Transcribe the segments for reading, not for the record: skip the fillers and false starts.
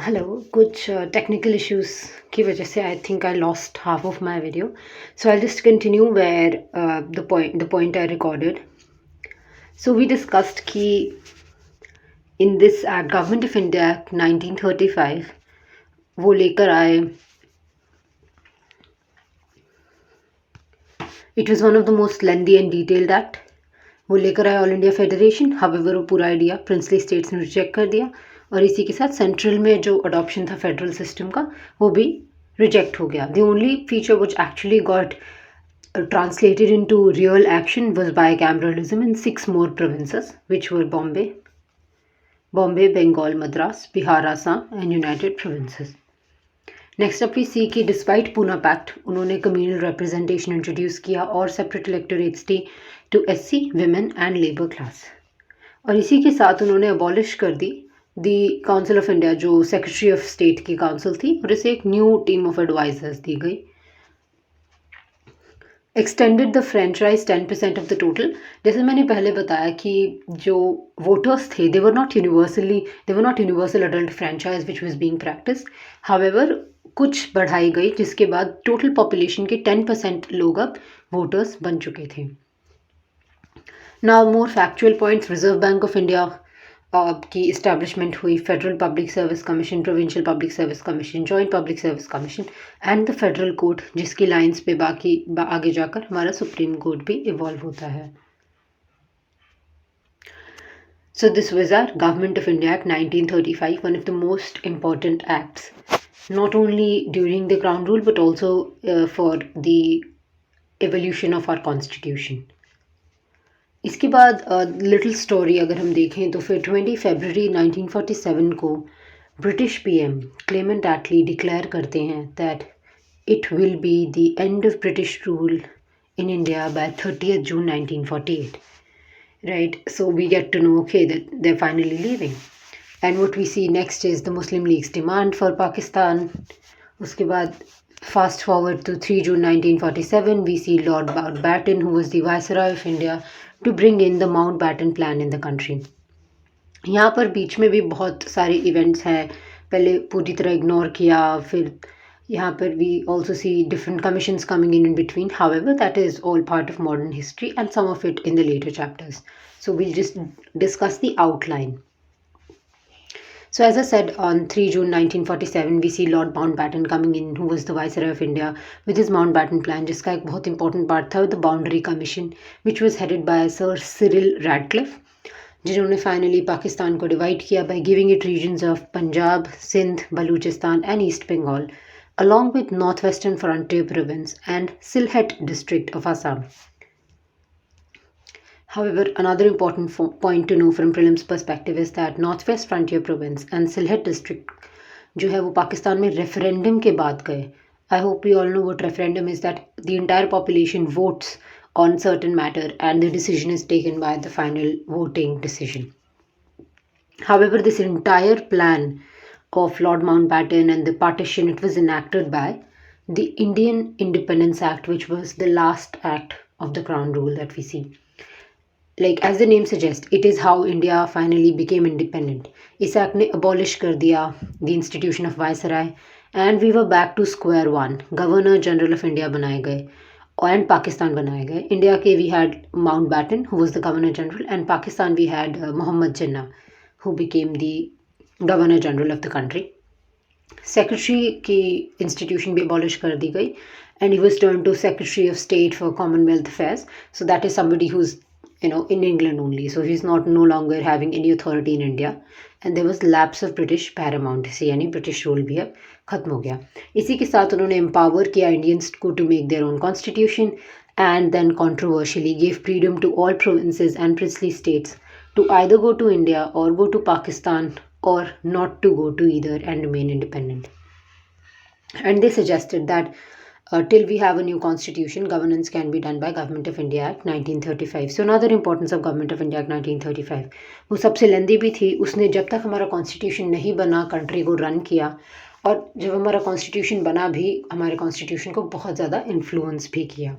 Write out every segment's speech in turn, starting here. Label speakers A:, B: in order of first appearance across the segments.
A: Hello कुछ technical issues की वजह से I think I lost half of my video so I just continue where the point I recorded so we discussed कि in this act government of India act 1935 वो लेकर आए it was one of the most lengthy and detailed act वो लेकर आए all India federation however वो पूरा idea princely states ने रिजेक्ट कर दिया और इसी के साथ सेंट्रल में जो अडॉप्शन था फेडरल सिस्टम का वो भी रिजेक्ट हो गया the only feature which actually got translated into real action was bicameralism in 6 more provinces which were Bombay, Bengal, Madras, Bihar, Assam and United Provinces. Next up we see कि despite Poona pact उन्होंने communal representation introduce किया और separate electorates दी to SC women and labour class और इसी के साथ उन्होंने अबॉलिश कर दी दी काउंसिल ऑफ इंडिया जो सेक्रेटरी ऑफ स्टेट की काउंसिल थी और इसे एक न्यू टीम ऑफ एडवाइजर्स दी गई extended the franchise 10% of the total जैसे मैंने पहले बताया कि जो वोटर्स थे दे were not universal adult franchise which was being practice however कुछ बढ़ाई गई जिसके बाद टोटल पॉपुलेशन के 10% लोग अब वोटर्स बन चुके थे now more factual points reserve bank of India की इस्टेब्लिशमेंट हुई federal public service commission provincial public service commission joint public service commission and the federal court जिसकी लाइंस पे आगे जाकर हमारा सुप्रीम कोर्ट भी इवॉल्व होता है So this was our Government of India Act 1935, one of the most important acts, not only during the Crown Rule but also for the evolution of our Constitution. इसके बाद little story अगर हम देखें तो फिर 20 फरवरी 1947 को ब्रिटिश पीएम क्लेमेंट एटली declare करते हैं that it will be the end of British rule in India by 30th June 1948. Right, so we get to know, okay, that they're finally leaving. And what we see next is the Muslim League's demand for Pakistan. Uske baad, fast forward to 3 June 1947, we see Lord Mountbatten, who was the Viceroy of India, to bring in the Mountbatten Plan in the country. यहाँ पर बीच में भी बहुत सारे events हैं पहले पूरी तरह इग्नोर किया फिर यहाँ पर we also see different commissions coming in between. However, that is all part of modern history and some of it in the later chapters. So we'll just discuss the outline. So as I said, on 3 June 1947, we see Lord Mountbatten coming in, who was the Viceroy of India, with his Mountbatten Plan, जिसका एक बहुत important part था, the Boundary Commission, which was headed by Sir Cyril Radcliffe, जिन्होंने finally Pakistan को divide किया by giving it regions of Punjab, Sindh, Baluchistan and East Bengal, along with Northwestern Frontier Province and Sylhet district of Assam. However, another important point to know from prelims perspective is that Northwest Frontier Province and Sylhet district जो है वो पाकिस्तान में referendum के बाद गए. I hope we all know what referendum is, that the entire population votes on certain matter and the decision is taken by the final voting decision. However, this entire plan of Lord Mountbatten and the partition, it was enacted by the Indian Independence Act, which was the last act of the Crown Rule that we see. Like as the name suggests, it is how India finally became independent. इस act ने abolish कर दिया the institution of Viceroy and we were back to square one. Governor General of India बनाए गए and Pakistan बनाए गए. India के we had Mountbatten, who was the Governor General, and Pakistan we had Muhammad Jinnah, who became the governor general of the country. Secretary की institution भी abolish कर दी गई and he was turn to secretary of state for Commonwealth affairs. So that is somebody who is in England only, so he's not no longer having any authority in India. And there was lapse of British paramountcy, यानी British rule भी अब खत्म हो गया. इसी के साथ उन्होंने एम्पावर किया इंडियंस को to make their own constitution and then controversially gave freedom to all provinces and princely states to either go to India or go to Pakistan or not to go to either and remain independent. And they suggested that till we have a new constitution, governance can be done by Government of India Act 1935. So another importance of Government of India Act 1935, वो सबसे लेंदी भी थी. उसने जब तक हमारा constitution नहीं बना कंट्री को रन किया और जब हमारा कॉन्स्टिट्यूशन बना भी हमारे कॉन्स्टिट्यूशन को बहुत ज़्यादा इन्फ्लुएंस भी किया.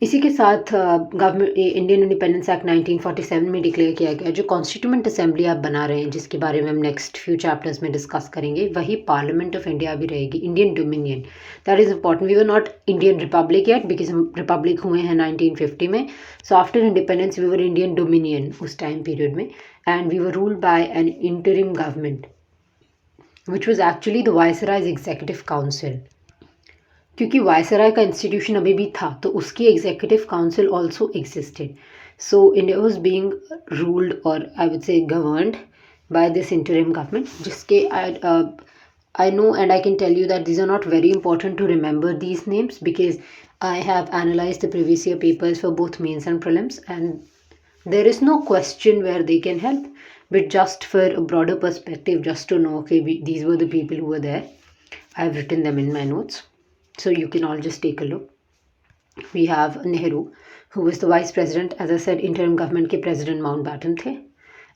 A: इसी के साथ गवर्नमेंट इंडियन इंडिपेंडेंस एक्ट 1947 में डिक्लेयर किया गया जो कॉन्स्टिट्यूएंट असेंबली आप बना रहे हैं, जिसके बारे में हम नेक्स्ट फ्यू चैप्टर्स में डिस्कस करेंगे, वही पार्लियामेंट ऑफ इंडिया भी रहेगी, Indian dominion. That is important. We were not Indian republic yet because हम रिपब्लिक हुए हैं 1950 में। So after independence we were Indian dominion उस टाइम पीरियड में, and we were ruled by an interim government which was actually the viceroy's executive council. क्योंकि viceroy का institution अभी भी था तो उसकी executive council also existed. So India was being ruled और I would say governed by this interim government, जिसके I know and I can tell you that these are not very important to remember these names because I have analyzed the previous year papers for both mains and prelims, and there is no question where they can help, but just for a broader perspective, just to know, okay, these were the people who were there. I have written them in my notes. So you can all just take a look. We have Nehru, who was the vice president. As I said, interim government के president Mountbatten थे.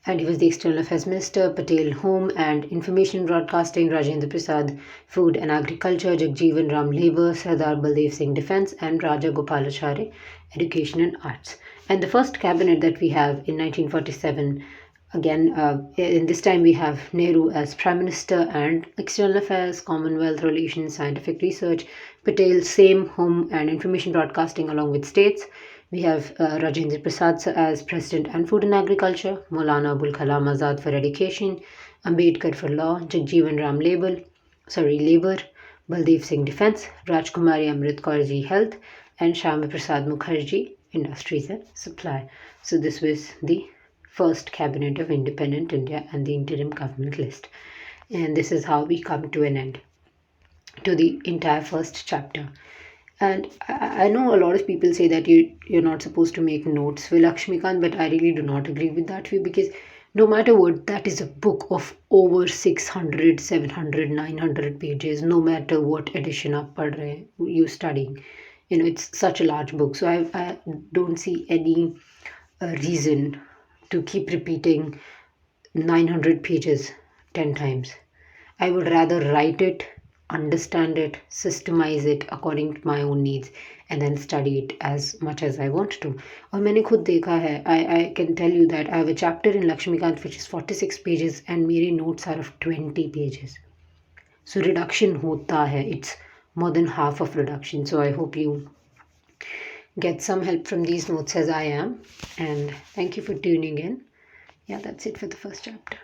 A: And he was the external affairs minister. Patel, home and information broadcasting. Rajendra Prasad, food and agriculture. Jagjeevan Ram, labor. Sardar Baldev Singh, defense. And Raja Gopalacharya, education and arts. And the first cabinet that we have in 1947, again, in this time we have Nehru as Prime Minister and External Affairs, Commonwealth Relations, Scientific Research. Patel, same, Home and Information Broadcasting along with states. We have Rajendra Prasad as President and Food and Agriculture. Maulana Abul Kalam Azad for Education. Ambedkar for Law. Jagjeevan Ram Labor. Baldev Singh Defense. Rajkumari Amrit Kaurji Health. And Shyama Prasad Mukherjee Industries and Supply. So this was the first cabinet of independent India and the interim government list. And this is how we come to an end to the entire first chapter. And I know a lot of people say that you're not supposed to make notes for Laxmikant, but I really do not agree with that view because no matter what, that is a book of over 600, 700, 900 pages, no matter what edition आप पढ़ रहे हैं, you studying. It's such a large book. So I don't see any reason to keep repeating 900 pages 10 times. I would rather write it, understand it, systemize it according to my own needs, and then study it as much as I want to. और मैंने खुद देखा है, I can tell you that I have a chapter in Laxmikant which is 46 pages and मेरे notes are of 20 pages. So reduction होता है. It's more than half of reduction. So I hope you get some help from these notes as I am. And thank you for tuning in. Yeah, that's it for the first chapter.